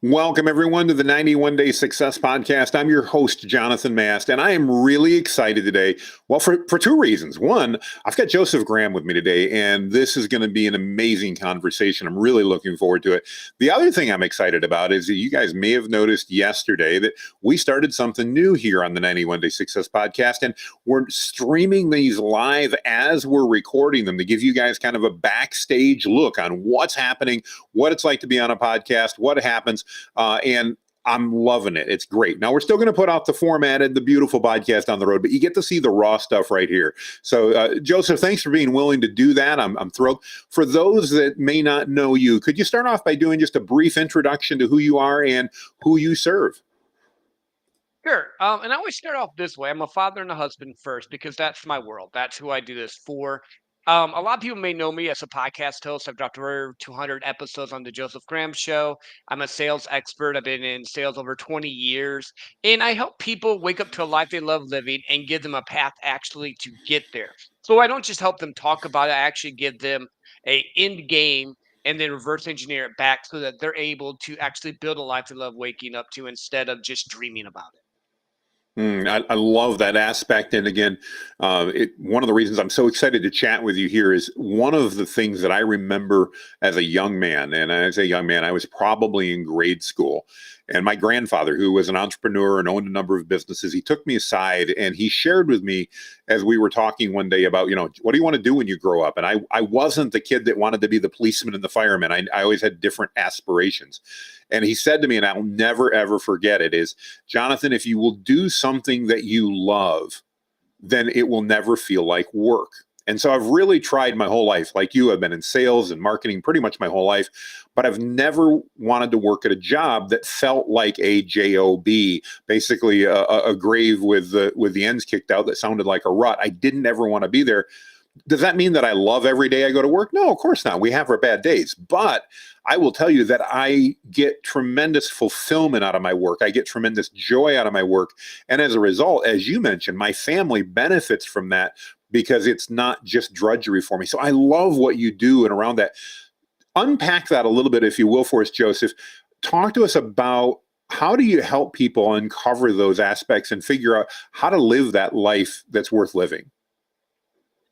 Welcome, everyone, to the 91 Day Success Podcast. I'm your host, Jonathan Mast, and I am really excited today. Well, for two reasons. One, I've got Joseph Graham with me today, and this is going to be an amazing conversation. I'm really looking forward to it. The other thing I'm excited about is that you guys may have noticed yesterday that we started something new here on the 91 Day Success Podcast, and we're streaming these live as we're recording them to give you guys kind of a backstage look on what's happening, what it's like to be on a podcast, what happens. And I'm loving it. It's great. Now, we're still going to put out the formatted, the beautiful podcast on the road, but you get to see the raw stuff right here. So, Joseph, thanks for being willing to do that. I'm thrilled. For those that may not know you, could you start off by doing just a brief introduction to who you are and who you serve? Sure. And I always start off this way. I'm a father and a husband first because that's my world. That's who I do this for. A lot of people may know me as a podcast host. I've dropped over 200 episodes on the Joseph Graham Show. I'm a sales expert. I've been in sales over 20 years, and I help people wake up to a life they love living and give them a path actually to get there. So I don't just help them talk about it. I actually give them a end game and then reverse engineer it back so that they're able to actually build a life they love waking up to instead of just dreaming about it. I love that aspect. And again, one of the reasons I'm so excited to chat with you here is one of the things that I remember as a young man. And as a young man, I was probably in grade school. And my grandfather, who was an entrepreneur and owned a number of businesses, he took me aside and he shared with me as we were talking one day about, what do you want to do when you grow up? And I wasn't the kid that wanted to be the policeman and the fireman. I always had different aspirations. And he said to me, and I'll never, ever forget it, is, Jonathan, if you will do something that you love, then it will never feel like work. And so I've really tried my whole life, like you, I've been in sales and marketing pretty much my whole life, but I've never wanted to work at a job that felt like a job, basically a grave with the ends kicked out that sounded like a rut. I didn't ever want to be there. Does that mean that I love every day I go to work? No, of course not. We have our bad days. But I will tell you that I get tremendous fulfillment out of my work. I get tremendous joy out of my work. And as a result, as you mentioned, my family benefits from that because it's not just drudgery for me. So I love what you do and around that. Unpack that a little bit, if you will, for us, Joseph. Talk to us about how do you help people uncover those aspects and figure out how to live that life that's worth living?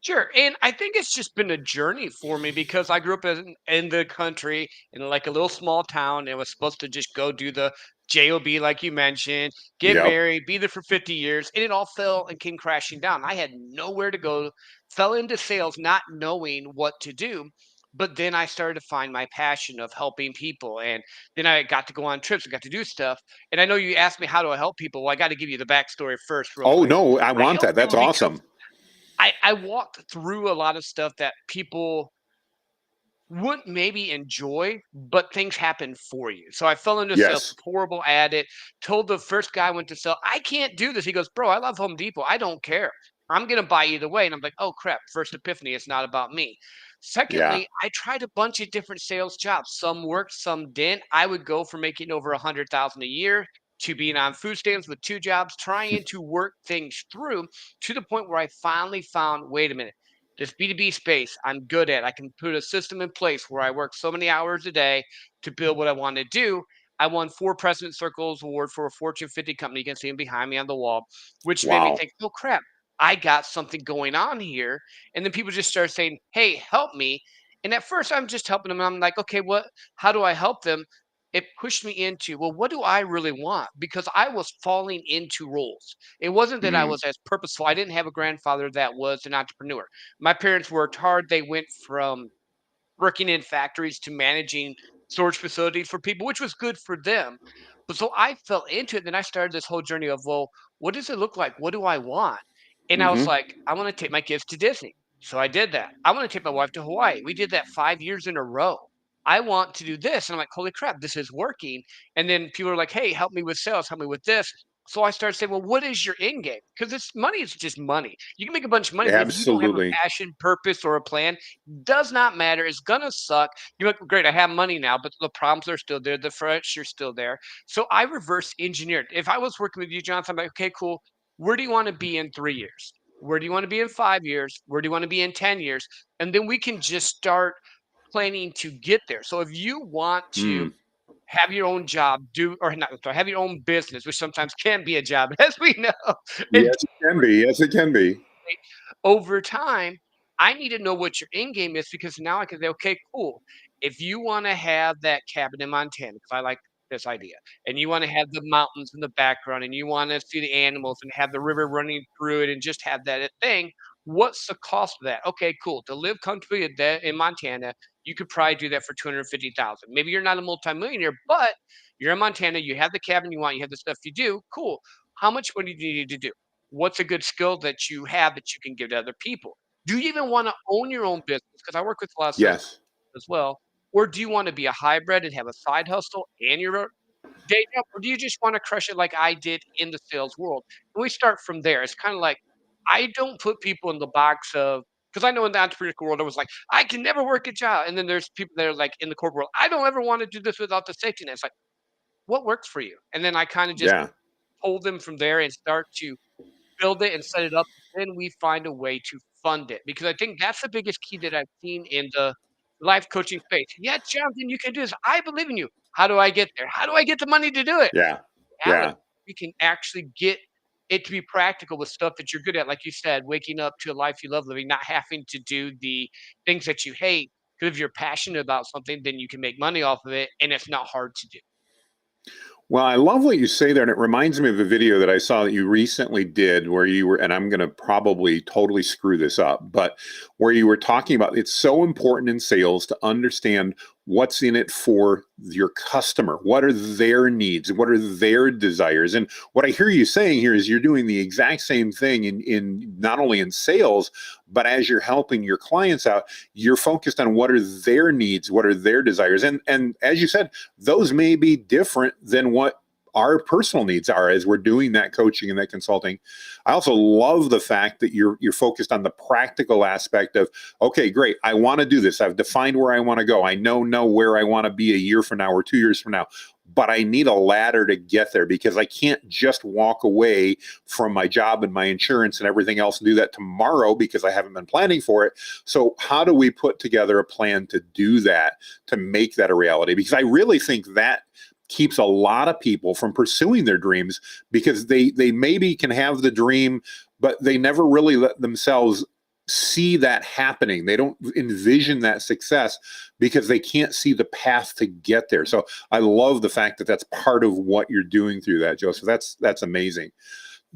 Sure. And I think it's just been a journey for me because I grew up in the country in like a little small town and was supposed to just go do the job like you mentioned, get Yep. married, be there for 50 years, and it all fell and came crashing down. I had nowhere to go, fell into sales not knowing what to do. But then I started to find my passion of helping people. And then I got to go on trips and got to do stuff. And I know you asked me, how do I help people? Well, I got to give you the backstory first, real Oh, quick. no, I I want help that. That's people because awesome. I walked through a lot of stuff that people wouldn't maybe enjoy, but things happen for you. So I fell into sales, Yes. horrible at it. Told the first guy I went to sell, I can't do this. He goes, bro, I love Home Depot. I don't care. I'm gonna buy either way. And I'm like, oh crap, first epiphany, it's not about me. Yeah. Secondly, I tried a bunch of different sales jobs. Some worked, some didn't. I would go from making over 100,000 a year to being on food stamps with two jobs, trying to work things through to the point where I finally found, wait a minute, this B2B space I'm good at. I can put a system in place where I work so many hours a day to build what I want to do. I won 4 President Circles Award for a Fortune 50 company. You can see them behind me on the wall, which made me Wow. think, oh crap, I got something going on here. And then people just start saying, hey, help me. And at first I'm just helping them. I'm like, okay, how do I help them? It pushed me into, well, what do I really want? Because I was falling into roles. It wasn't that I Mm, was as purposeful. I didn't have a grandfather that was an entrepreneur. My parents worked hard. They went from working in factories to managing storage facilities for people, which was good for them. But so I fell into it. Then I started this whole journey of, well, what does it look like? What do I want? And I was hmm like, I want to take my kids to Disney. So I did that. I want to take my wife to Hawaii. We did that 5 years in a row. I want to do this. And I'm like, holy crap, this is working. And then people are like, hey, help me with sales, help me with this. So I started saying, well, what is your end game? Because it's money is just money. You can make a bunch of money, but if you don't have a Absolutely. passion, purpose, or a plan, does not matter. It's gonna suck. You're like, great, I have money now, but the problems are still there. The pressure's still there. So I reverse engineered. If I was working with you, Jonathan, I'm like, okay, cool. Where do you want to be in 3 years? Where do you want to be in 5 years? Where do you want to be in 10 years? And then we can just start planning to get there. So if you want to Mm, have your own job, do or not sorry, have your own business, which sometimes can be a job, as we know, and Yes, it can be. Yes, it can be. over time, I need to know what your end game is because now I can say, okay, cool. If you want to have that cabin in Montana, because I like this idea, and you want to have the mountains in the background, and you want to see the animals and have the river running through it, and just have that thing, what's the cost of that? Okay, cool. To live comfortably in Montana, you could probably do that for 250,000. Maybe you're not a multimillionaire, but you're in Montana. You have the cabin you want. You have the stuff you do. Cool. How much money do you need to do? What's a good skill that you have that you can give to other people? Do you even wanna own your own business? Because I work with a lot of sales Yes. as well. Or do you wanna be a hybrid and have a side hustle and your day job? Or do you just wanna crush it like I did in the sales world? And we start from there. It's kinda like, I don't put people in the box of because I know in the entrepreneurial world, I was like, "I can never work a job." And then there's people that are like in the corporate world, "I don't ever wanna do this without the safety net." It's like, "What works for you?" And then I kinda just Yeah. pull them from there and start to build it and set it up, then we find a way to fund it, because I think that's the biggest key that I've seen in the life coaching space. "Yeah, Jonathan, you can do this. I believe in you." How do I get there? How do I get the money to do it? Yeah. Reality, Yeah. we can actually get it to be practical with stuff that you're good at, like you said, waking up to a life you love living, not having to do the things that you hate, 'cause if you're passionate about something, then you can make money off of it, and it's not hard to do. Well, I love what you say there, and it reminds me of a video that I saw that you recently did where you were, and I'm going to probably totally screw this up, but where you were talking about it's so important in sales to understand what's in it for your customer. What are their needs? What are their desires? And what I hear you saying here is you're doing the exact same thing in not only in sales, but as you're helping your clients out, you're focused on what are their needs, what are their desires. And as you said, those may be different than what our personal needs are as we're doing that coaching and that consulting. I also love the fact that you're focused on the practical aspect of, okay, great, I want to do this. I've defined where I want to go. I know where I want to be a year from now or 2 years from now. But I need a ladder to get there because I can't just walk away from my job and my insurance and everything else and do that tomorrow because I haven't been planning for it. So, how do we put together a plan to do that, to make that a reality? Because I really think that keeps a lot of people from pursuing their dreams because they maybe can have the dream, but they never really let themselves see that happening. They don't envision that success because they can't see the path to get there. So I love the fact that that's part of what you're doing through that, Joseph. That's amazing.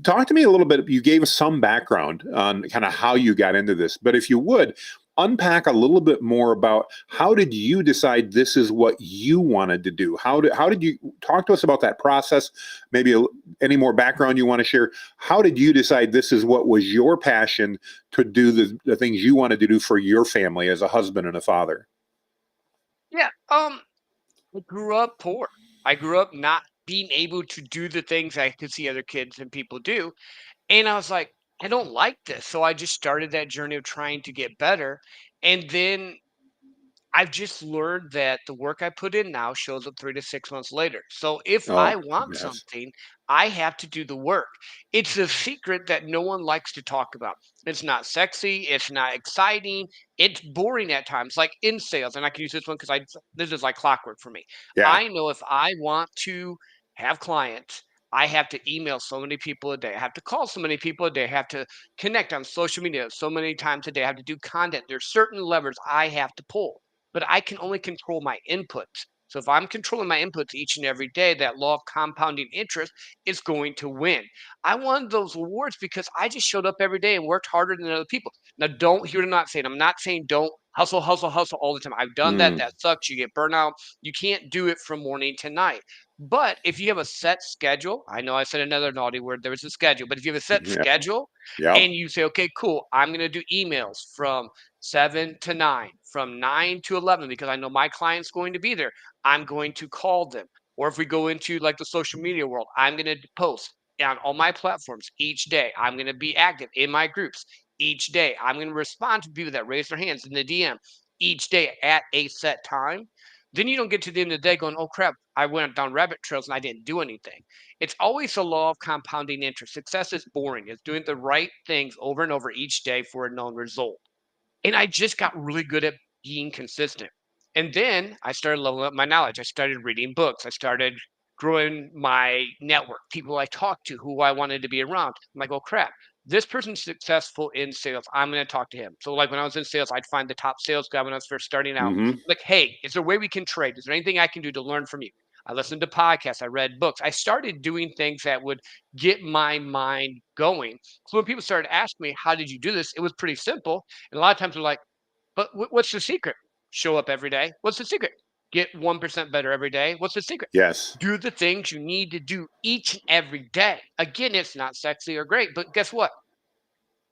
Talk to me a little bit. You gave us some background on kind of how you got into this, but if you would unpack a little bit more about how did you decide this is what you wanted to do? How did you talk to us about that process? Maybe any more background you want to share? How did you decide this is what was your passion to do the things you wanted to do for your family as a husband and a father? Yeah, I grew up poor. I grew up not being able to do the things I could see other kids and people do. And I was like, I don't like this. So I just started that journey of trying to get better. And then I've just learned that the work I put in now shows up 3 to 6 months later. So if I Oh, want yes. something, I have to do the work. It's a secret that no one likes to talk about. It's not sexy, it's not exciting, it's boring at times, like in sales. And I can use this one because I this is like clockwork for me. Yeah. I know if I want to have clients, I have to email so many people a day. I have to call so many people a day. I have to connect on social media so many times a day. I have to do content. There's certain levers I have to pull, but I can only control my inputs. So if I'm controlling my inputs each and every day, that law of compounding interest is going to win. I won those awards because I just showed up every day and worked harder than other people. Now, don't hear what I'm not saying. I'm not saying don't hustle, hustle, hustle all the time. I've done that. Mm, That sucks. You get burnout. You can't do it from morning to night. But if you have a set schedule, I know I said another naughty word, there was a schedule, but if you have a set yeah. schedule Yep. and you say, okay, cool, I'm going to do emails from 7 to 9, from 9 to 11, because I know my client's going to be there. I'm going to call them. Or if we go into like the social media world, I'm going to post on all my platforms each day. I'm going to be active in my groups each day. I'm going to respond to people that raise their hands in the DM each day at a set time. Then you don't get to the end of the day going, oh crap, I went down rabbit trails and I didn't do anything. It's always the law of compounding interest. Success is boring. It's doing the right things over and over each day for a known result. And I just got really good at being consistent. And then I started leveling up my knowledge. I started reading books. I started growing my network, people I talked to, who I wanted to be around. I'm like, oh crap, this person's successful in sales. I'm going to talk to him. So, like when I was in sales, I'd find the top sales guy when I was first starting out. Hmm. Like, hey, is there a way we can trade? Is there anything I can do to learn from you? I listened to podcasts. I read books. I started doing things that would get my mind going. So when people started asking me, how did you do this? It was pretty simple. And a lot of times they're like, but what's the secret? Show up every day. What's the secret? Get 1% better every day. What's the secret? Yes. Do the things you need to do each and every day. Again, it's not sexy or great, but guess what?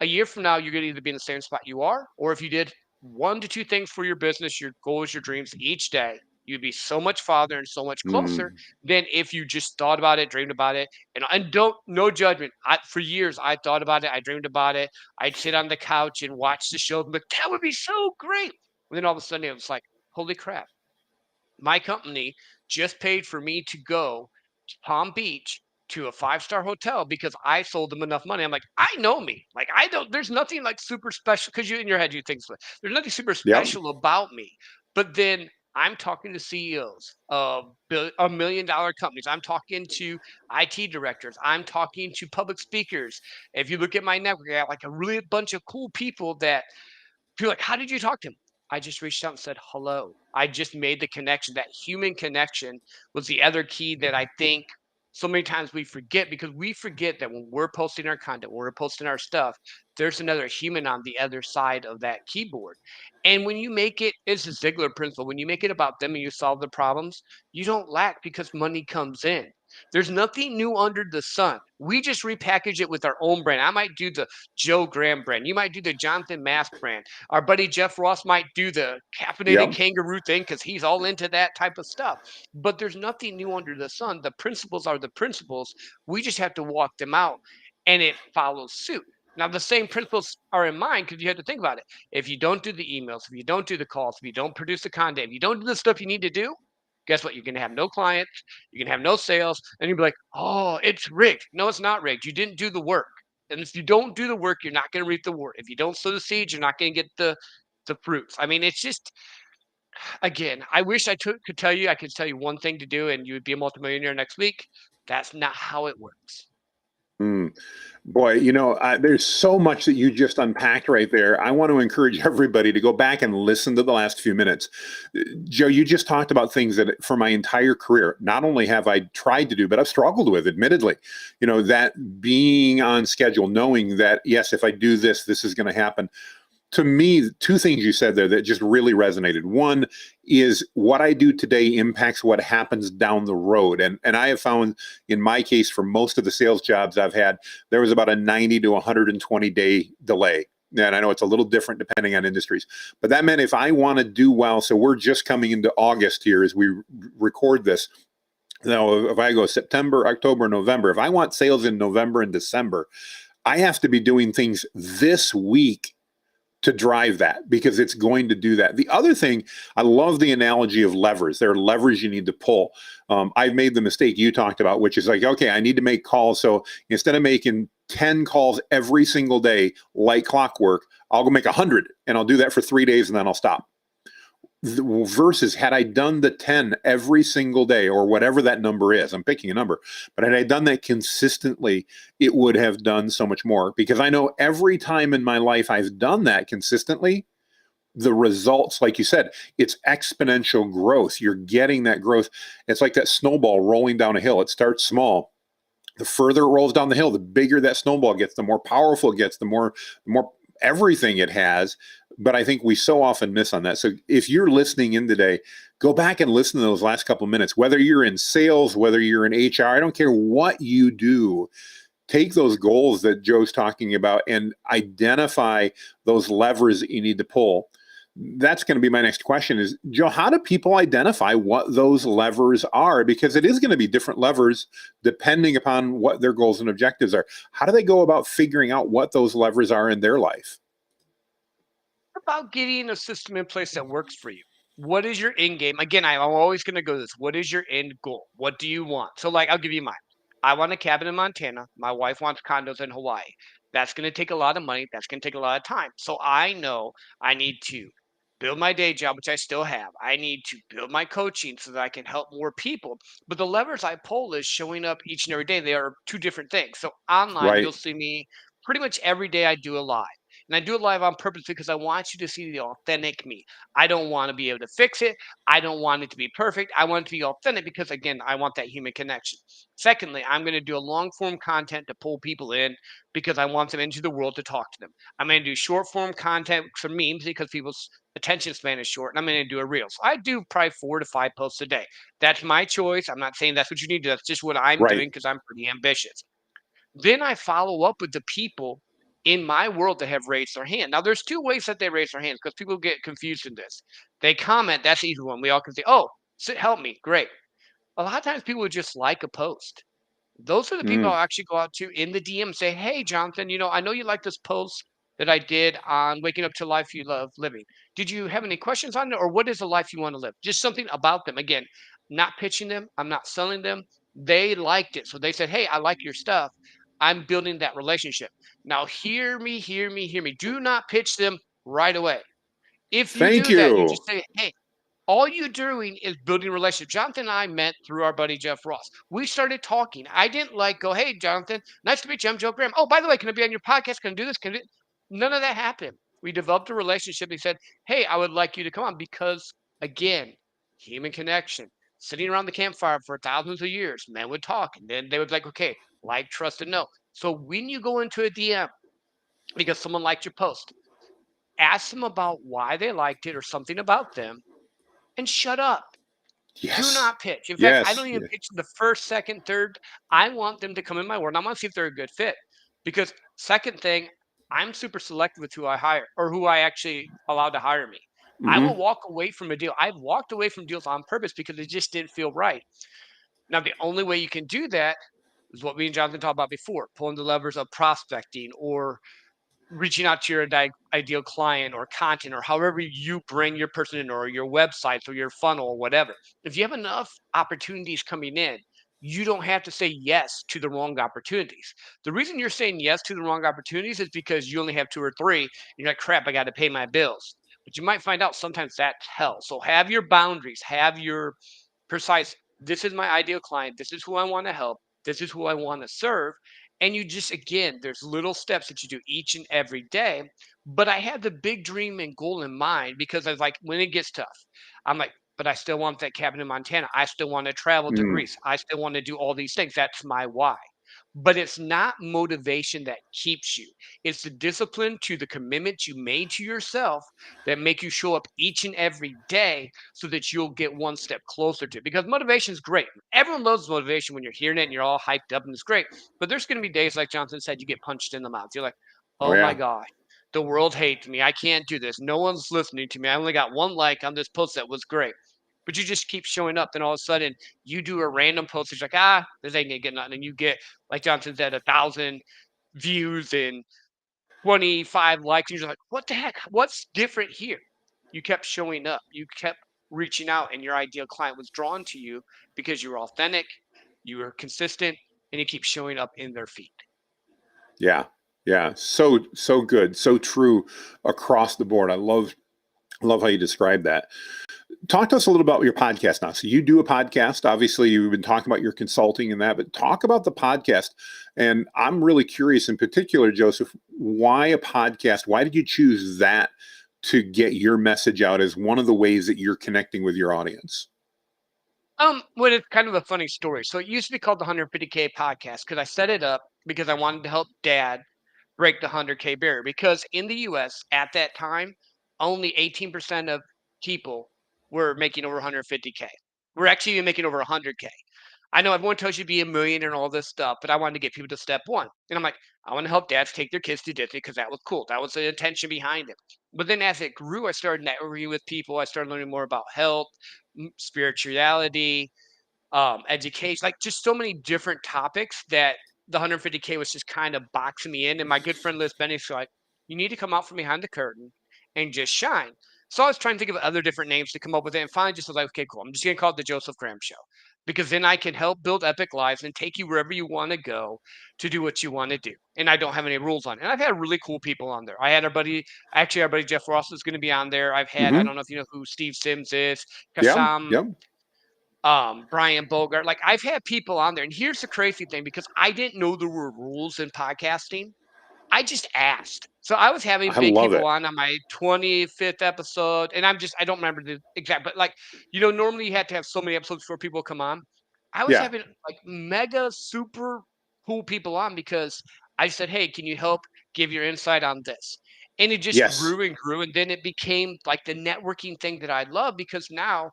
A year from now, you're going to either be in the same spot you are, or if you did one to two things for your business, your goals, your dreams each day, you'd be so much farther and so much closer Mm. than if you just thought about it, dreamed about it, and don't no judgment. For years, I thought about it, I dreamed about it. I'd sit on the couch and watch the show, and be like, that would be so great. And then all of a sudden, it was like, holy crap! My company just paid for me to go to Palm Beach to a five-star hotel because I sold them enough money. I'm like, I know me. Like, I don't, there's nothing like super special because you in your head, you think so. There's nothing super Yep. special about me. But then I'm talking to CEOs of $1 million companies. I'm talking to IT directors. I'm talking to public speakers. If you look at my network, I got like a really bunch of cool people that you're like, how did you talk to him? I just reached out and said hello. I just made the connection. That human connection was the other key that I think so many times we forget because we forget that when we're posting our content, when we're posting our stuff, there's another human on the other side of that keyboard. And when you make it, it's a Ziegler principle. When you make it about them and you solve the problems, you don't lack because money comes in. There's nothing new under the sun. We just repackage it with our own brand. I might do the Joe Graham brand. You might do the Jonathan Mast brand. Our buddy Jeff Ross might do the caffeinated Yep. kangaroo thing because he's all into that type of stuff. But there's nothing new under the sun. The principles are the principles. We just have to walk them out and it follows suit. Now, the same principles are in mind because you have to think about it. If you don't do the emails, if you don't do the calls, if you don't produce the content, if you don't do the stuff you need to do, guess what? You're going to have no clients, you're going to have no sales, and you'll be like, oh, it's rigged. No, it's not rigged. You didn't do the work. And if you don't do the work, you're not going to reap the work. If you don't sow the seeds, you're not going to get the fruits. I mean, it's just again, I wish could tell you I could tell you one thing to do and you would be a multimillionaire next week. That's not how it works. Mm. Boy, there's so much that you just unpacked right there. I want to encourage everybody to go back and listen to the last few minutes. Joe, you just talked about things that for my entire career, not only have I tried to do, but I've struggled with, admittedly. That being on schedule, knowing that, yes, if I do this, this is going to happen. To me, two things you said there that just really resonated. One is what I do today impacts what happens down the road. And I have found in my case, for most of the sales jobs I've had, there was about a 90 to 120 day delay. And I know it's a little different depending on industries, but that meant if I want to do well, so we're just coming into August here as we record this. Now, if I go September, October, November, if I want sales in November and December, I have to be doing things this week to drive that because it's going to do that. The other thing, I love the analogy of levers. There are levers you need to pull. I've made the mistake you talked about, which is like, okay, I need to make calls. So instead of making 10 calls every single day, like clockwork, I'll go make 100 and I'll do that for 3 days and then I'll stop. Versus had I done the 10 every single day or whatever that number is, I'm picking a number, but had I done that consistently, it would have done so much more because I know every time in my life I've done that consistently, the results, like you said, it's exponential growth. You're getting that growth. It's like that snowball rolling down a hill. It starts small. The further it rolls down the hill, the bigger that snowball gets, the more powerful it gets, the more everything it has. But I think we so often miss on that. So if you're listening in today, go back and listen to those last couple of minutes, whether you're in sales, whether you're in HR, I don't care what you do. Take those goals that Joe's talking about and identify those levers that you need to pull. That's going to be my next question is, Joe, how do people identify what those levers are? Because it is going to be different levers depending upon what their goals and objectives are. How do they go about figuring out what those levers are in their life? About getting a system in place that works for you. What is your end game? Again, I'm always going to go this. What is your end goal? What do you want? So, like, I'll give you mine. I want a cabin in Montana. My wife wants condos in Hawaii. That's going to take a lot of money. That's going to take a lot of time. So I know I need to build my day job, which I still have. I need to build my coaching so that I can help more people. But the levers I pull is showing up each and every day. They are two different things. So online, Right. you'll see me pretty much every day I do a live. And I do it live on purpose because I want you to see the authentic me. I don't want to be able to fix it. I don't want it to be perfect. I want it to be authentic because, again, I want that human connection. Secondly, I'm going to do a long form content to pull people in because I want them into the world to talk to them. I'm going to do short form content for memes because people's attention span is short, and I'm going to do a reel. So I do probably 4 to 5 posts a day. That's my choice. I'm not saying that's what you need to do. That's just what I'm Right. doing because I'm pretty ambitious. Then I follow up with the people in my world that have raised their hand. Now, there's two ways that they raise their hands because people get confused in this. They comment, that's the easy one. We all can say, oh, help me. Great. A lot of times people would just like a post. Those are the people Mm. I'll actually go out to in the DM and say, "Hey, Jonathan, I know you like this post that I did on waking up to life you love living. Did you have any questions on it, or what is the life you want to live?" Just something about them. Again, not pitching them. I'm not selling them. They liked it, so they said, "Hey, I like your stuff." I'm building that relationship. Now, hear me, hear me, hear me. Do not pitch them right away. If you Thank do that, you you. just say, "Hey, all you're doing is building a relationship." Jonathan and I met through our buddy Jeff Ross. We started talking. I didn't like go, "Hey, Jonathan, nice to meet you. I'm Joe Graham. Oh, by the way, can I be on your podcast? Can I do this? Can I do—" None of that happened. We developed a relationship. He said, "Hey, I would like you to come on," because, again, human connection. Sitting around the campfire for thousands of years, men would talk, and then they would be like, "Okay, like, trust, and know." So when you go into a DM because someone liked your post, ask them about why they liked it or something about them, and shut up. Do Yes. not pitch. In fact, I Yes. don't even Yeah. pitch the first, second, third. I want them to come in my world. I want to see if they're a good fit. Because second thing, I'm super selective with who I hire or who I actually allow to hire me. I will Hmm. walk away from a deal. I've walked away from deals on purpose because it just didn't feel right. Now, the only way you can do that is what me and Jonathan talked about before, pulling the levers of prospecting or reaching out to your ideal client or content or however you bring your person in or your websites or your funnel or whatever. If you have enough opportunities coming in, you don't have to say yes to the wrong opportunities. The reason you're saying yes to the wrong opportunities is because you only have two or three. And you're like, crap, I got to pay my bills. But you might find out sometimes that's hell. So have your boundaries, have your precise, this is my ideal client, this is who I want to help, this is who I want to serve. And you just, again, there's little steps that you do each and every day. But I had the big dream and goal in mind because I was like, when it gets tough, I'm like, but I still want that cabin in Montana. I still want to travel to Mm. Greece. I still want to do all these things. That's my why. But it's not motivation that keeps you. It's the discipline to the commitment you made to yourself that make you show up each and every day so that you'll get one step closer to it. Because motivation is great. Everyone loves motivation when you're hearing it and you're all hyped up and it's great. But there's going to be days, like Johnson said, you get punched in the mouth. You're like, Oh oh my yeah. gosh, the world hates me. I can't do this. No one's listening to me. I only got one like on this post that was great. But you just keep showing up. Then all of a sudden, you do a random post. It's like, this ain't gonna get nothing. And you get, like Johnson said, 1,000 views and 25 likes. And you're like, what the heck? What's different here? You kept showing up. You kept reaching out, and your ideal client was drawn to you because you were authentic, you were consistent, and you keep showing up in their feed. Yeah. Yeah. So good. So true across the board. I love how you describe that. Talk to us a little about your podcast now. So you do a podcast. Obviously, you've been talking about your consulting and that, but talk about the podcast. And I'm really curious in particular, Joseph, why a podcast? Why did you choose that to get your message out as one of the ways that you're connecting with your audience? Well, it's kind of a funny story. So it used to be called the 150K podcast because I set it up because I wanted to help dad break the 100K barrier. Because in the US at that time, only 18% of people were making over 150K. We're actually even making over 100K. I know everyone tells you to be a millionaire and all this stuff, but I wanted to get people to step one. And I'm like, I want to help dads take their kids to Disney because that was cool. That was the intention behind it. But then as it grew, I started networking with people. I started learning more about health, spirituality, education, like just so many different topics that the 150K was just kind of boxing me in. And my good friend Liz Benny's like, you need to come out from behind the curtain and just shine. So I was trying to think of other different names to come up with it. And finally just was like, okay, cool. I'm just going to call it the Joseph Graham Show. because then I can help build epic lives and take you wherever you want to go to do what you want to do. And I don't have any rules on it. And I've had really cool people on there. I had our buddy Jeff Ross is going to be on there. I Hmm. don't know if you know who Steve Sims is, Yeah. Kassam, Yeah. Brian Bogart. Like I've had people on there. And here's the crazy thing, because I didn't know there were rules in podcasting. I just asked. So I was having I big love people it. on my 25th episode, and I don't remember the exact, but like, normally you had to have so many episodes before people come on. I was Yeah. having like mega super cool people on because I said, "Hey, can you help give your insight on this?" And it just Yes. grew and grew, and then it became like the networking thing that I love, because now,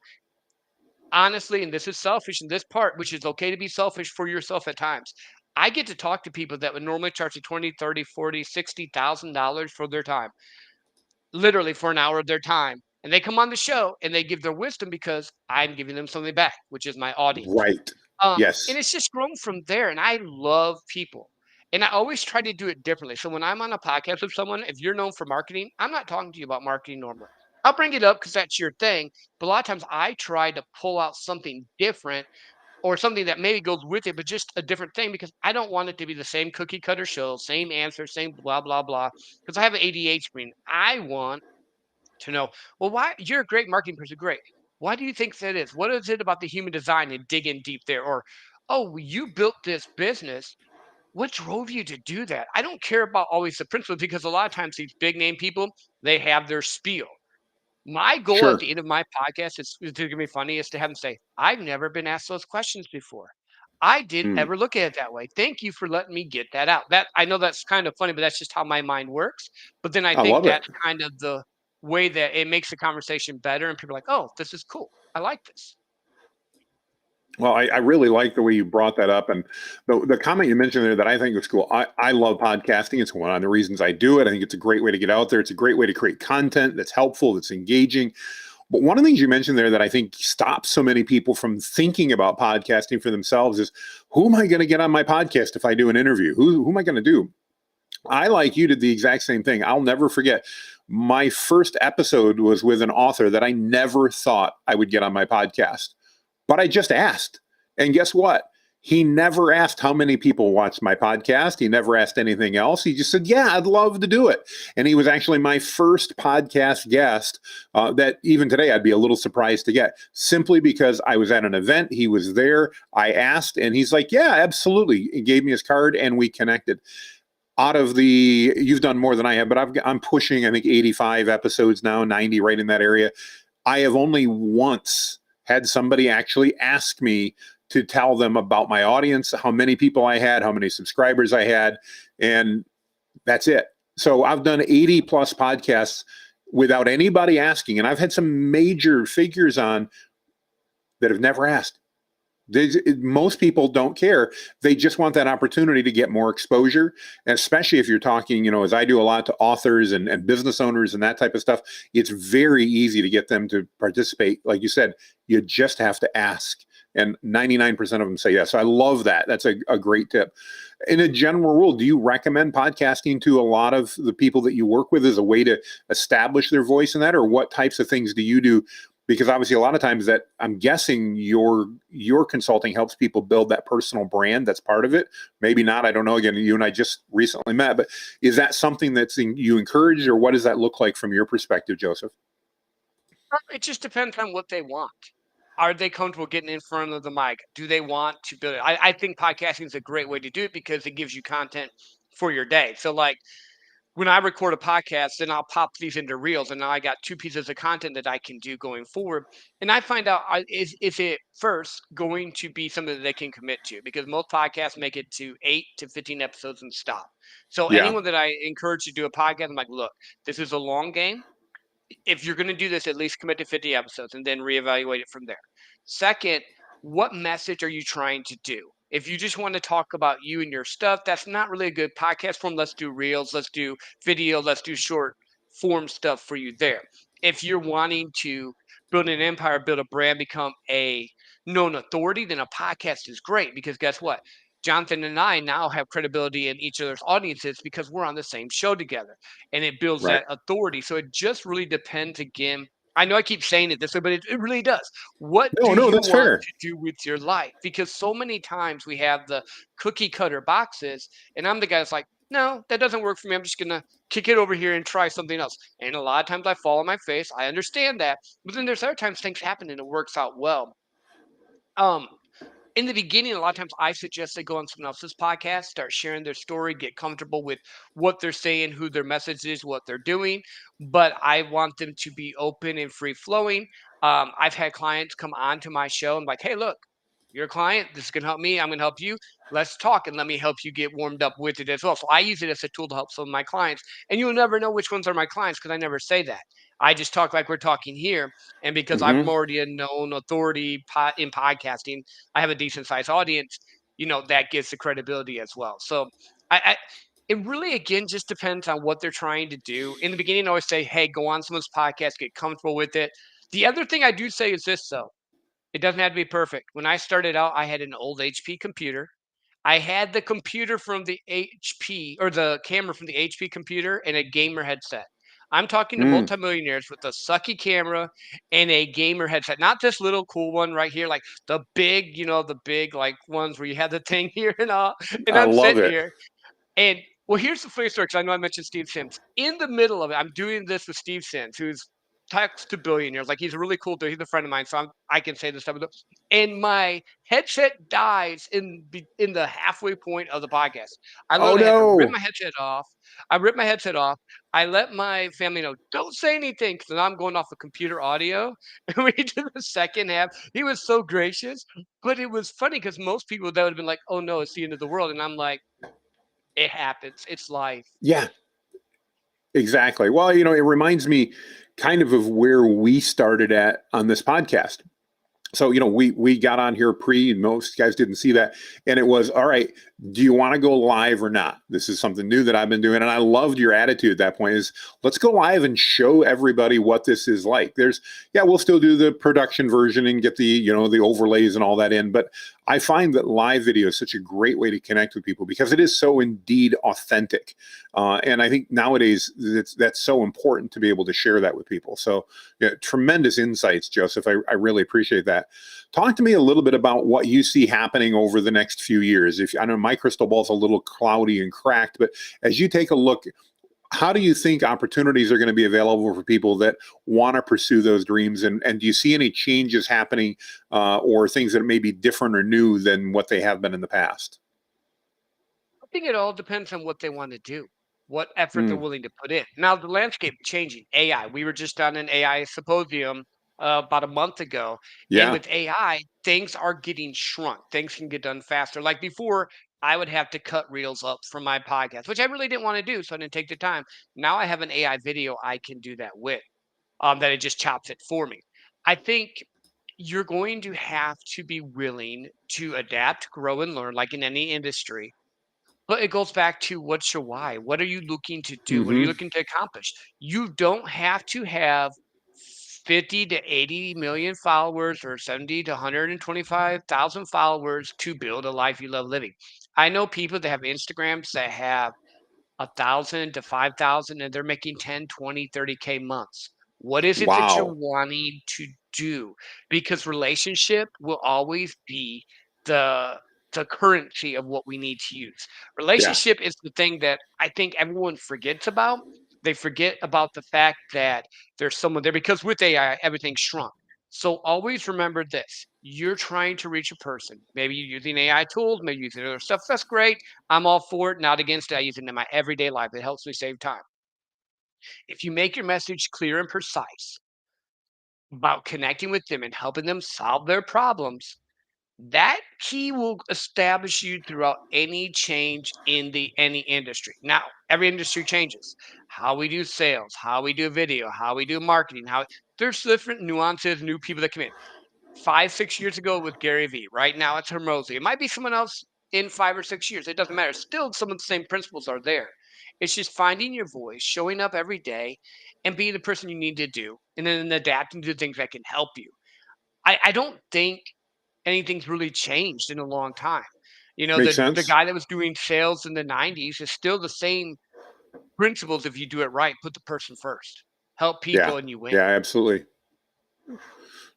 honestly, and this is selfish in this part, which is okay to be selfish for yourself at times. I get to talk to people that would normally charge you 20, 30, 40, $60,000 for their time, literally for an hour of their time. And they come on the show and they give their wisdom because I'm giving them something back, which is my audience. Right. And Yes. it's just grown from there. And I love people. And I always try to do it differently. So when I'm on a podcast with someone, if you're known for marketing, I'm not talking to you about marketing normally. I'll bring it up because that's your thing. But a lot of times I try to pull out something different, or something that maybe goes with it, but just a different thing, because I don't want it to be the same cookie cutter show, same answer, same blah, blah, blah. Because I have an ADHD brain. I want to know, well, why you're a great marketing person, great. Why do you think that is? What is it about the human design, and dig in deep there? Or, oh, you built this business. What drove you to do that? I don't care about always the principles, because a lot of times these big name people, they have their spiel. My goal at Sure. the end of my podcast is to be funny, is to have them say, I've never been asked those questions before. I didn't Mm. ever look at it that way. Thank you for letting me get that out. That I know that's kind of funny, but that's just how my mind works. But then I I think love it. that's kind of the way that it makes the conversation better, and people are like, oh, this is cool. I like this. Well, I really like the way you brought that up. And the comment you mentioned there that I think was cool. I love podcasting. It's one of the reasons I do it. I think it's a great way to get out there. It's a great way to create content that's helpful, that's engaging. But one of the things you mentioned there that I think stops so many people from thinking about podcasting for themselves is, who am I going to get on my podcast if I do an interview? Who am I going to do? I, like you, did the exact same thing. I'll never forget. My first episode was with an author that I never thought I would get on my podcast, but I just asked. And guess what? He never asked how many people watched my podcast. He never asked anything else. He just said, yeah, I'd love to do it. And he was actually my first podcast guest that even today I'd be a little surprised to get, simply because I was at an event. He was there. I asked, and he's like, yeah, absolutely. He gave me his card and we connected. Out of the, you've done more than I have, but I'm pushing, I think, 85 episodes now, 90, right in that area. I have only once had somebody actually ask me to tell them about my audience, how many people I had, how many subscribers I had, and that's it. So I've done 80 plus podcasts without anybody asking, and I've had some major figures on that have never asked. Most people don't care. They just want that opportunity to get more exposure. And especially if you're talking, as I do a lot, to authors and business owners and that type of stuff, it's very easy to get them to participate. Like you said, you just have to ask. And 99% of them say yes. So I love that. That's a great tip. In a general rule, do you recommend podcasting to a lot of the people that you work with as a way to establish their voice in that? Or what types of things do you do? Because obviously a lot of times that, I'm guessing your consulting helps people build that personal brand. That's part of it. Maybe not. I don't know. Again, you and I just recently met, but is that something you encourage, or what does that look like from your perspective, Joseph? It just depends on what they want. Are they comfortable getting in front of the mic? Do they want to build it? I think podcasting is a great way to do it because it gives you content for your day. So, like, when I record a podcast, then I'll pop these into reels, and now I got two pieces of content that I can do going forward. And I find out, is it first going to be something that they can commit to? Because most podcasts make it to 8 to 15 episodes and stop. So Yeah. anyone that I encourage to do a podcast, I'm like, look, this is a long game. If you're going to do this, at least commit to 50 episodes and then reevaluate it from there. Second, what message are you trying to do? If you just want to talk about you and your stuff, that's not really a good podcast form. Let's do reels, let's do video, let's do short form stuff for you there. If you're wanting to build an empire, build a brand, become a known authority, then a podcast is great, because guess what? Jonathan and I now have credibility in each other's audiences because we're on the same show together, and it builds Right. that authority. So it just really depends, again, I know I keep saying it this way, but it really does. What do No, no, you that's want fair. to do with your life? Because so many times we have the cookie cutter boxes, and I'm the guy that's like, no, that doesn't work for me. I'm just gonna kick it over here and try something else. And a lot of times I fall on my face. I understand that, but then there's other times things happen and it works out well. Um, in the beginning, a lot of times I suggest they go on someone else's podcast, start sharing their story, get comfortable with what they're saying, who their message is, what they're doing. But I want them to be open and free flowing. I've had clients come on to my show and like, hey, look, you're a client. This is going to help me. I'm going to help you. Let's talk and let me help you get warmed up with it as well. So I use it as a tool to help some of my clients. And you'll never know which ones are my clients because I never say that. I just talk like we're talking here. And because I'm Hmm. already a known authority in podcasting, I have a decent sized audience, that gives the credibility as well. So I it really again just depends on what they're trying to do. In the beginning, I always say, hey, go on someone's podcast, get comfortable with it. The other thing I do say is this though. It doesn't have to be perfect. When I started out, I had an old HP computer. I had the computer from the HP or the camera from the HP computer and a gamer headset. I'm talking to Mm, multimillionaires with a sucky camera and a gamer headset, not this little cool one right here, like the big, the big like ones where you have the thing here and all. And I I'm love sitting it. here and well, here's the funny story because I know I mentioned Steve Sims. In the middle of it, I'm doing this with Steve Sims, who's talks to billionaires. Like he's a really cool dude. He's a friend of mine, so I can say this stuff. And my headset dies in the halfway point of the podcast. I Oh literally had to rip no. my headset off. I ripped my headset off. I let my family know, don't say anything because I'm going off of computer audio. And we did the second half. He was so gracious, but it was funny because most people that would have been like, oh no, it's the end of the world. And I'm like, it happens. It's life. Yeah, exactly. Well, it reminds me kind of where we started at on this podcast. So we got on here pre, and most guys didn't see that, and it was, all right, do you want to go live or not? This is something new that I've been doing, and I loved your attitude at that point. Is let's go live and show everybody what this is like. Yeah, we'll still do the production version and get the overlays and all that in, but I find that live video is such a great way to connect with people because it is so indeed authentic, and I think nowadays that's so important to be able to share that with people. So yeah, tremendous insights, Joseph. I really appreciate that. Talk to me a little bit about what you see happening over the next few years. If I know my crystal ball is a little cloudy and cracked, but as you take a look, how do you think opportunities are going to be available for people that want to pursue those dreams? And do you see any changes happening, or things that may be different or new than what they have been in the past? I think it all depends on what they want to do, what effort they're Mm, willing to put in. Now, the landscape changing. AI. We were just on an AI symposium about a month ago, and yeah, with AI, things are getting shrunk. Things can get done faster. Like before, I would have to cut reels up from my podcast, which I really didn't want to do, so I didn't take the time. Now I have an AI video I can do that with. That it just chops it for me. I think you're going to have to be willing to adapt, grow, and learn, like in any industry, but it goes back to what's your why? What are you looking to do? What are you hmm, looking to accomplish? You don't have to have 50 to 80 million followers or 70 to 125,000 followers to build a life you love living. I know people that have Instagrams that have 1,000 to 5,000 and they're making 10, 20, 30K months. What is it that you're wow, wanting to do? Because relationship will always be the the currency of what we need to use. yeah, Relationship is the thing that I think everyone forgets about. They forget about the fact that there's someone there because with AI everything's shrunk. So always remember this. You're trying to reach a person. Maybe you're using AI tools, maybe you're using other stuff. That's great. I'm all for it, not against it. I use it in my everyday life. It helps me save time. If you make your message clear and precise about connecting with them and helping them solve their problems, that key will establish you throughout any change in the any industry. Now, every industry changes. How we do sales, how we do video, how we do marketing, how there's different nuances, new people that come in. 5, 6 years ago with Gary Vee. Right now it's Hermosi. It might be someone else in 5 or 6 years. It doesn't matter. Still, some of the same principles are there. It's just finding your voice, showing up every day, and being the person you need to do, and then adapting to things that can help you. I don't think anything's really changed in a long time. makes The sense. guy that was doing sales in the 90s is still the same principles if you do it right. Put the person first. Help Yeah, people and you win. yeah, absolutely.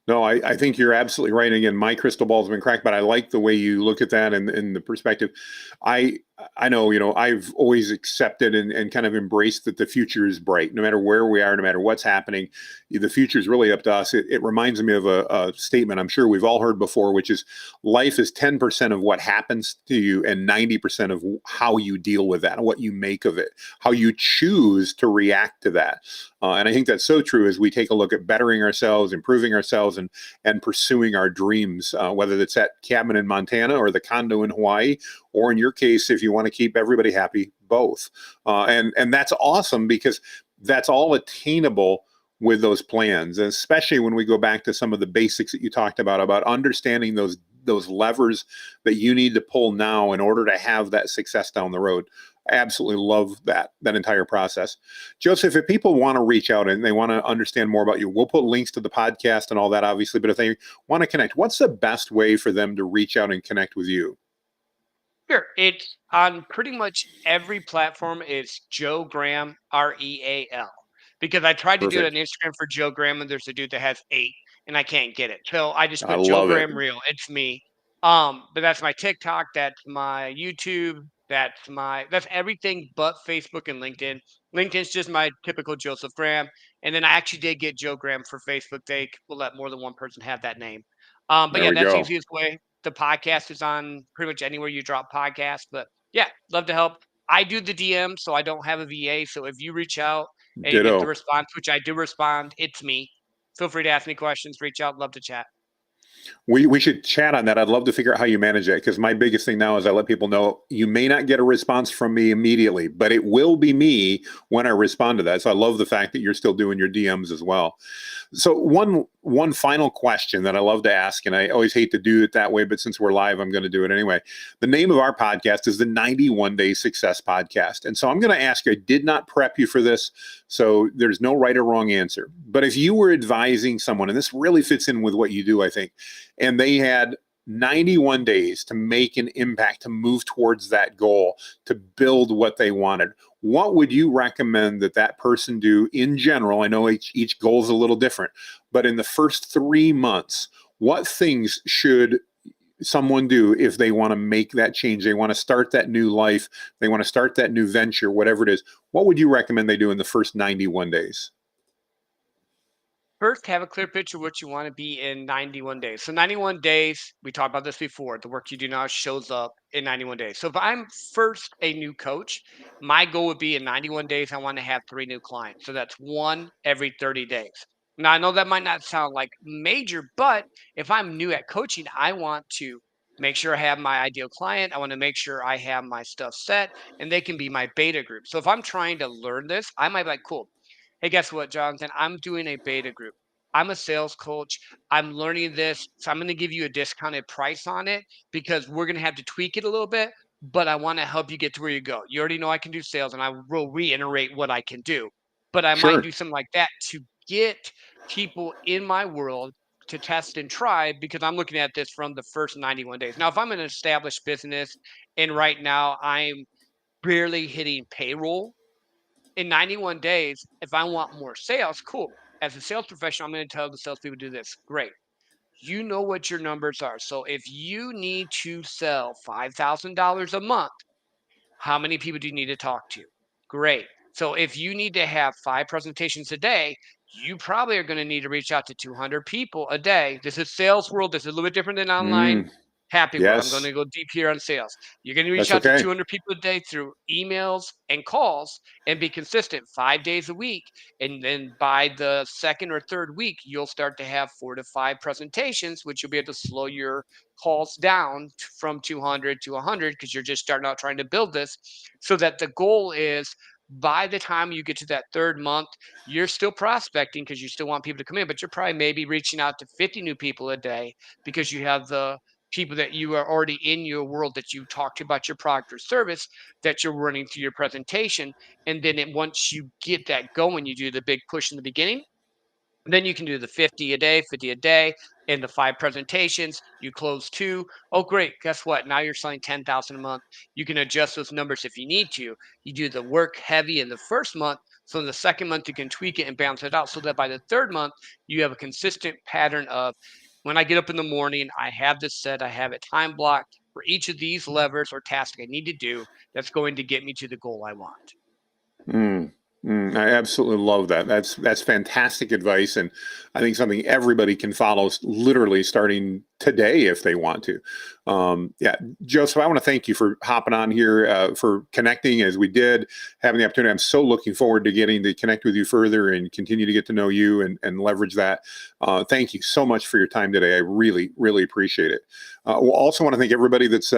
No, I think you're absolutely right. Again, my crystal ball's been cracked, but I like the way you look at that and the perspective. I I know, I've always accepted and kind of embraced that the future is bright. No matter where we are, no matter what's happening, the future is really up to us. It reminds me of a statement I'm sure we've all heard before, which is life is 10% of what happens to you and 90% of how you deal with that and what you make of it, how you choose to react to that. And I think that's so true as we take a look at bettering ourselves, improving ourselves, and pursuing our dreams, whether it's that cabin in Montana or the condo in Hawaii, or in your case, if you want to keep everybody happy, both. And that's awesome because that's all attainable with those plans, and especially when we go back to some of the basics that you talked about understanding those levers that you need to pull now in order to have that success down the road. I absolutely love that entire process. Joseph, if people want to reach out and they want to understand more about you, we'll put links to the podcast and all that, obviously. But if they want to connect, what's the best way for them to reach out and connect with you? Sure. It's on pretty much every platform. It's Joe Graham, Real. Because I tried to do it on Perfect. Instagram for Joe Graham, and there's a dude that has 8, and I can't get it. So I just I put Joe love it. Graham Real. It's me. But that's my TikTok, that's my YouTube, that's everything but Facebook and LinkedIn. LinkedIn's just my typical Joseph Graham. And then I actually did get Joe Graham for Facebook. They will let more than one person have that name. But There yeah, we that's the go. easiest way. The podcast is on pretty much anywhere you drop podcasts. But yeah, love to help. I do the DM, so I don't have a VA. So if you reach out and you get the Ditto. response, which I do respond, it's me. Feel free to ask me questions, reach out, love to chat. We should chat on that. I'd love to figure out how you manage that because my biggest thing now is I let people know you may not get a response from me immediately, but it will be me when I respond to that. So I love the fact that you're still doing your DMs as well. So one final question that I love to ask, and I always hate to do it that way, but since we're live, I'm going to do it anyway. The name of our podcast is the 91 Day Success Podcast. And so I'm going to ask you, I did not prep you for this, so there's no right or wrong answer. But if you were advising someone, and this really fits in with what you do, I think, and they had 91 days to make an impact, to move towards that goal, to build what they wanted, what would you recommend that person do in general? I know each goal is a little different, but in the first 3 months, what things should someone do if they want to make that change? They want to start that new life, they want to start that new venture, whatever it is. What would you recommend they do in the first 91 days? First, have a clear picture of what you want to be in 91 days. So 91 days, we talked about this before. The work you do now shows up in 91 days. So if I'm first a new coach, my goal would be in 91 days, I want to have 3 new clients. So that's one every 30 days. Now, I know that might not sound like major, but if I'm new at coaching, I want to make sure I have my ideal client. I want to make sure I have my stuff set and they can be my beta group. So if I'm trying to learn this, I might be like, cool. Hey, guess what, Jonathan? I'm doing a beta group. I'm a sales coach. I'm learning this. So I'm going to give you a discounted price on it because we're going to have to tweak it a little bit, but I want to help you get to where you go. You already know I can do sales and I will reiterate what I can do, but I might Sure. do something like that to get people in my world to test and try because I'm looking at this from the first 91 days. Now, if I'm an established business and right now I'm barely hitting payroll, in 91 days, if I want more sales, cool. As a sales professional, I'm going to tell the salespeople to do this. Great. You know what your numbers are. So if you need to sell $5,000 a month, how many people do you need to talk to? Great. So if you need to have 5 presentations a day, you probably are going to need to reach out to 200 people a day. This is sales world. This is a little bit different than online Mm, happy world. I'm going yes, to go deep here on sales. You're going to reach that's out to okay. 200 people a day through emails and calls and be consistent 5 days a week. And then by the second or third week, you'll start to have 4 to 5 presentations, which you'll be able to slow your calls down from 200 to 100 because you're just starting out trying to build this so that the goal is by the time you get to that third month, you're still prospecting because you still want people to come in, but you're probably maybe reaching out to 50 new people a day because you have the people that you are already in your world that you talk to about your product or service that you're running through your presentation. And then once you get that going, you do the big push in the beginning, then you can do the 50 a day, and the 5 presentations. You close two. Oh, great. Guess what? Now you're selling 10,000 a month. You can adjust those numbers if you need to. You do the work heavy in the first month So in the second month, you can tweak it and balance it out so that by the third month, you have a consistent pattern of when I get up in the morning, I have this set, I have it time blocked for each of these levers or tasks I need to do that's going to get me to the goal I want. I absolutely love that. That's fantastic advice, and I think something everybody can follow literally starting today if they want to. Yeah, Joseph, I want to thank you for hopping on here, for connecting as we did, having the opportunity. I'm so looking forward to getting to connect with you further and continue to get to know you and leverage that. Thank you so much for your time today. I really, really appreciate it. We'll also want to thank everybody that's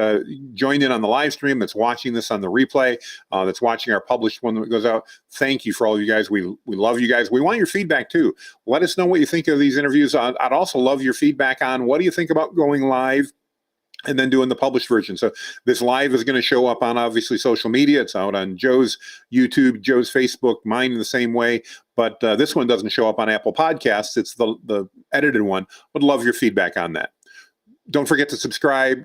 joined in on the live stream, that's watching this on the replay, that's watching our published one that goes out. Thank you for all you guys. We love you guys. We want your feedback too. Let us know what you think of these interviews. I'd also love your feedback on what do you think about going live and then doing the published version. So this live is going to show up on obviously social media. It's out on Joe's YouTube, Joe's Facebook, mine in the same way. But this one doesn't show up on Apple Podcasts. It's the edited one. Would love your feedback on that. Don't forget to subscribe.